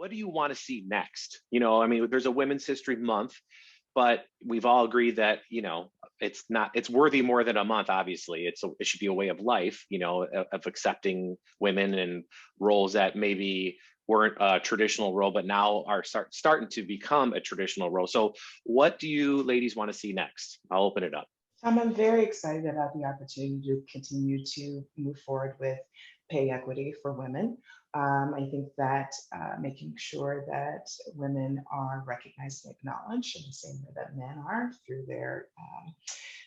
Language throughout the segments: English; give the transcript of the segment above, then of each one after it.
what do you want to see next? You know, I mean, there's a Women's History Month, but we've all agreed that, you know, it's worthy more than a month. Obviously, it should be a way of life, you know, of accepting women and roles that maybe weren't a traditional role, but now are starting to become a traditional role. So what do you ladies want to see next? I'll open it up. I'm very excited about the opportunity to continue to move forward with pay equity for women. I think that making sure that women are recognized and acknowledged in the same way that men are through their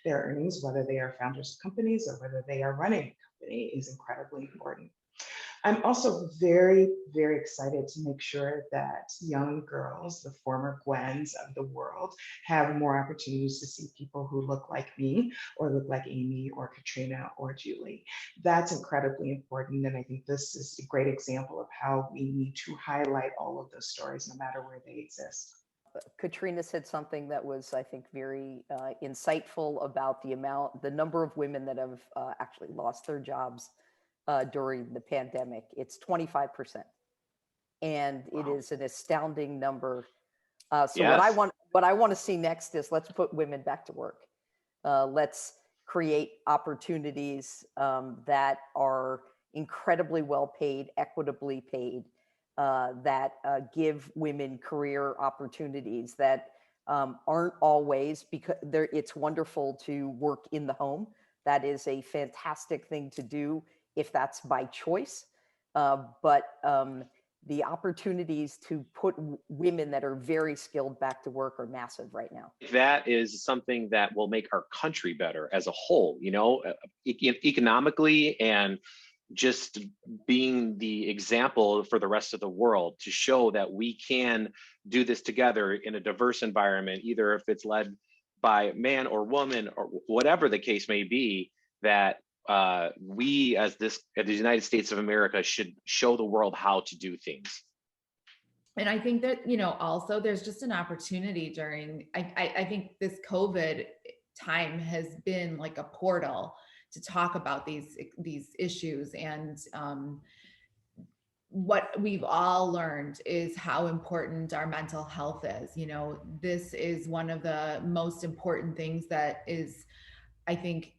earnings, whether they are founders of companies or whether they are running a company, is incredibly important. I'm also very, very excited to make sure that young girls, the former Gwens of the world, have more opportunities to see people who look like me or look like Amy or Katrina or Julie. That's incredibly important. And I think this is a great example of how we need to highlight all of those stories, no matter where they exist. Katrina said something that was, I think, very insightful about the number of women that have actually lost their jobs during the pandemic. It's 25%. And wow. It is an astounding number. So yes. what I want to see next is let's put women back to work. Let's create opportunities that are incredibly well paid, equitably paid, that give women career opportunities that aren't always, because it's wonderful to work in the home. That is a fantastic thing to do if that's by choice, but the opportunities to put women that are very skilled back to work are massive right now. That is something that will make our country better as a whole, you know, economically, and just being the example for the rest of the world to show that we can do this together in a diverse environment, either if it's led by man or woman or whatever the case may be, that we as the United States of America should show the world how to do things. And I think that, you know, also there's just an opportunity during, I think this COVID time has been like a portal to talk about these issues. And what we've all learned is how important our mental health is. You know, this is one of the most important things that is, I think,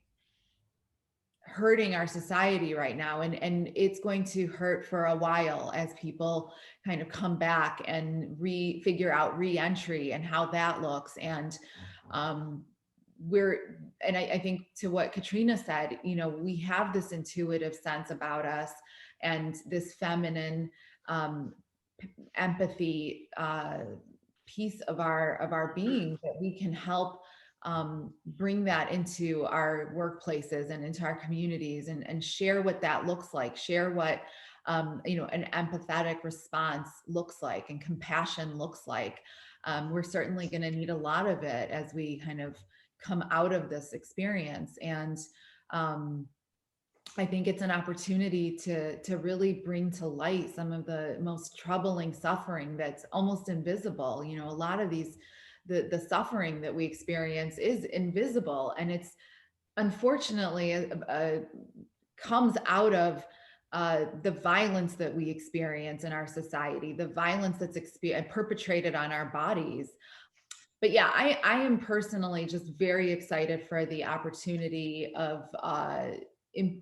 hurting our society right now, and it's going to hurt for a while as people kind of come back and figure out reentry and how that looks. And I think to what Katrina said, you know, we have this intuitive sense about us and this feminine empathy piece of our being that we can help bring that into our workplaces and into our communities and share what that looks like, share what, you know, an empathetic response looks like and compassion looks like. We're certainly going to need a lot of it as we kind of come out of this experience. And I think it's an opportunity to really bring to light some of the most troubling suffering that's almost invisible. You know, a lot of the suffering that we experience is invisible, and it's unfortunately comes out of the violence that we experience in our society, the violence that's perpetrated on our bodies. But yeah, I am personally just very excited for the opportunity of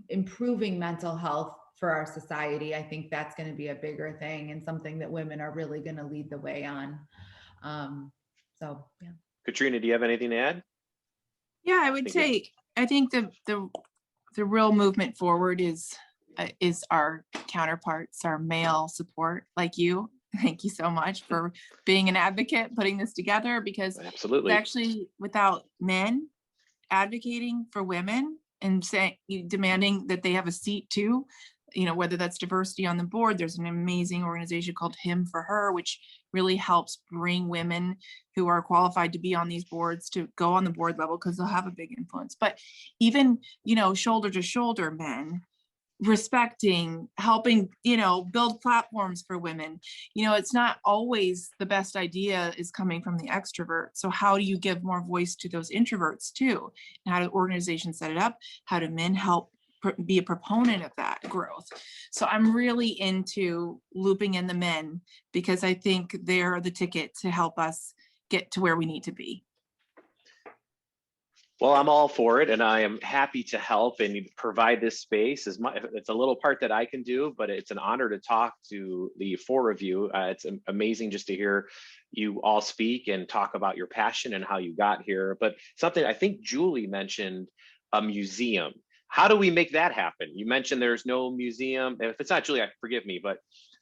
improving mental health for our society. I think that's going to be a bigger thing and something that women are really going to lead the way on. So, yeah. Katrina, do you have anything to add? Yeah, I would say, I think the real movement forward is our counterparts, our male support, like you. Thank you so much for being an advocate, putting this together, because absolutely, actually, without men advocating for women and demanding that they have a seat too, you know, whether that's diversity on the board, there's an amazing organization called Him for Her, which really helps bring women who are qualified to be on these boards to go on the board level because they'll have a big influence. But even, you know, shoulder to shoulder men respecting, helping, you know, build platforms for women. You know, it's not always the best idea is coming from the extrovert. So how do you give more voice to those introverts too? And how do organizations set it up? How do men help be a proponent of that growth. So I'm really into looping in the men because I think they're the ticket to help us get to where we need to be. Well, I'm all for it, and I am happy to help and provide this space. It's a little part that I can do, but it's an honor to talk to the four of you. It's amazing just to hear you all speak and talk about your passion and how you got here. But something I think Julie mentioned, a museum. How do we make that happen? You mentioned there's no museum. If it's not Julie, forgive me, but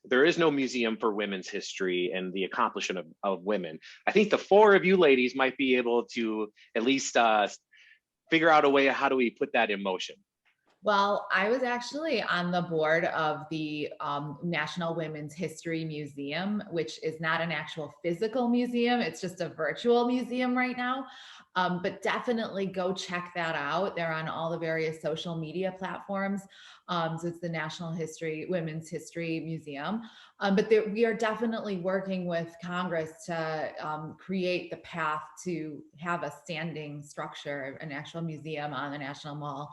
there is no museum for women's history and the accomplishment of women. I think the four of you ladies might be able to at least figure out a way of how do we put that in motion. Well, I was actually on the board of the National Women's History Museum, which is not an actual physical museum. It's just a virtual museum right now. But definitely go check that out. They're on all the various social media platforms. So it's the National Women's History Museum. But we are definitely working with Congress to create the path to have a standing structure, an actual museum on the National Mall.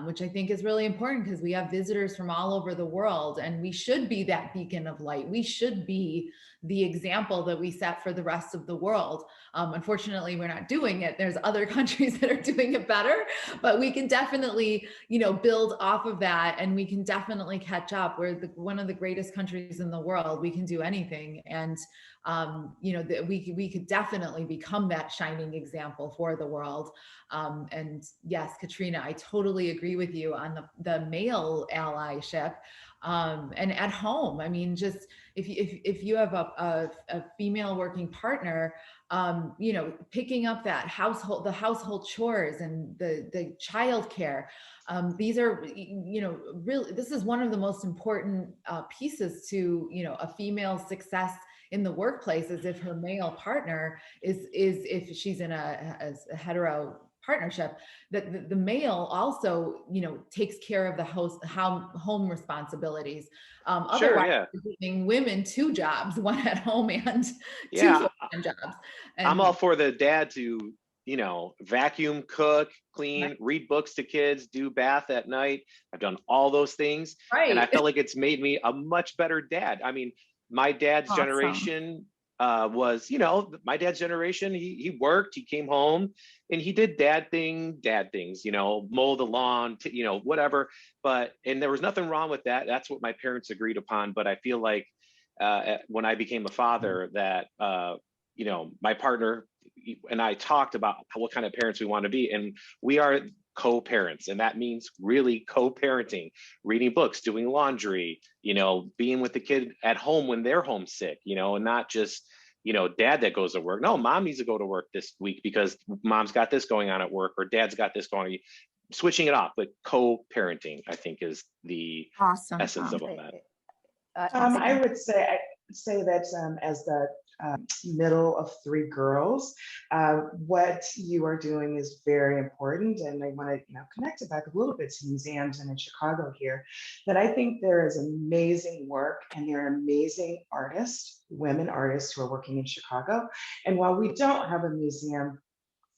Which I think is really important because we have visitors from all over the world, and we should be that beacon of light. We should be the example that we set for the rest of the world. Unfortunately, we're not doing it. There's other countries that are doing it better, but we can definitely, build off of that, and we can definitely catch up. We're one of the greatest countries in the world. We can do anything, and we could definitely become that shining example for the world. And yes, Katrina, I totally agree with you on the male allyship. And at home, I mean, just if you have a female working partner, picking up the household chores and the childcare. These are, really, this is one of the most important pieces to, a female's success in the workplace, is if her male partner is if she's in a hetero partnership, that the male also, takes care of the home responsibilities. Otherwise, you're giving women two jobs, one at home and two full-time jobs. And I'm all for the dad to, vacuum, cook, clean, read books to kids, do bath at night. I've done all those things. Right. And I felt like it's made me a much better dad. I mean, my dad's generation was, my dad's generation, he worked, he came home and he did dad things, mow the lawn, whatever. And there was nothing wrong with that. That's what my parents agreed upon. But I feel like when I became a father that, my partner and I talked about what kind of parents we want to be. And we are co-parents, and that means really co-parenting, reading books, doing laundry, being with the kid at home when they're homesick, and not just, dad that goes to work. No, mom needs to go to work this week because mom's got this going on at work, or dad's got this going on. Switching it off, but co-parenting, I think, is the essence of all that. I would say that as the middle of three girls, what you are doing is very important, and I want to connect it back a little bit to museums and in Chicago here, that I think there is amazing work and there are amazing artists, women artists who are working in Chicago. And while we don't have a museum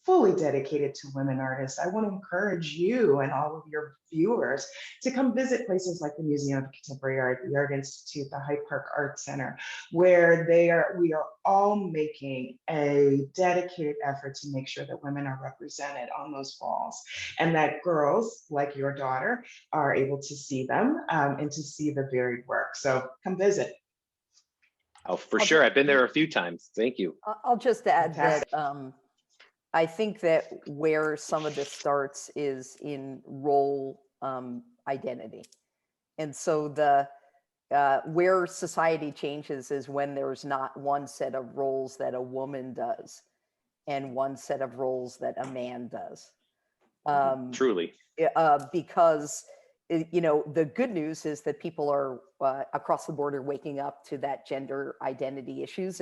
fully dedicated to women artists, I want to encourage you and all of your viewers to come visit places like the Museum of Contemporary Art, the Art Institute, the Hyde Park Art Center, where we are all making a dedicated effort to make sure that women are represented on those walls, and that girls like your daughter are able to see them and to see the varied work. So come visit. Oh, for sure. I've been there a few times. Thank you. I'll just add that I think that where some of this starts is in role identity. And so where society changes is when there's not one set of roles that a woman does and one set of roles that a man does. Truly. Because, the good news is that people are across the board are waking up to that gender identity issues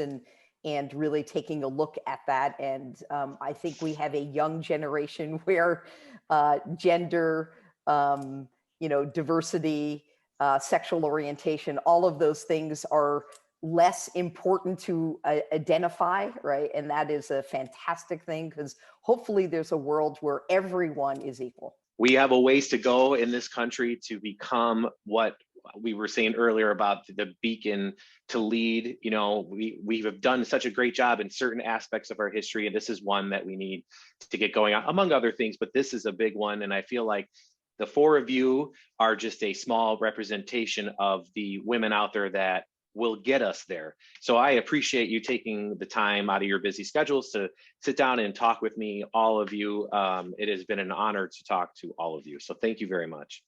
and really taking a look at that. And I think we have a young generation where gender, diversity, sexual orientation, all of those things are less important to identify, right? And that is a fantastic thing, because hopefully there's a world where everyone is equal. we have a ways to go in this country to become what we were saying earlier about the beacon to lead. You know, we have done such a great job in certain aspects of our history, and this is one that we need to get going on, among other things, but this is a big one. And I feel like the four of you are just a small representation of the women out there that will get us there. So I appreciate you taking the time out of your busy schedules to sit down and talk with me, all of you. It has been an honor to talk to all of you. So thank you very much.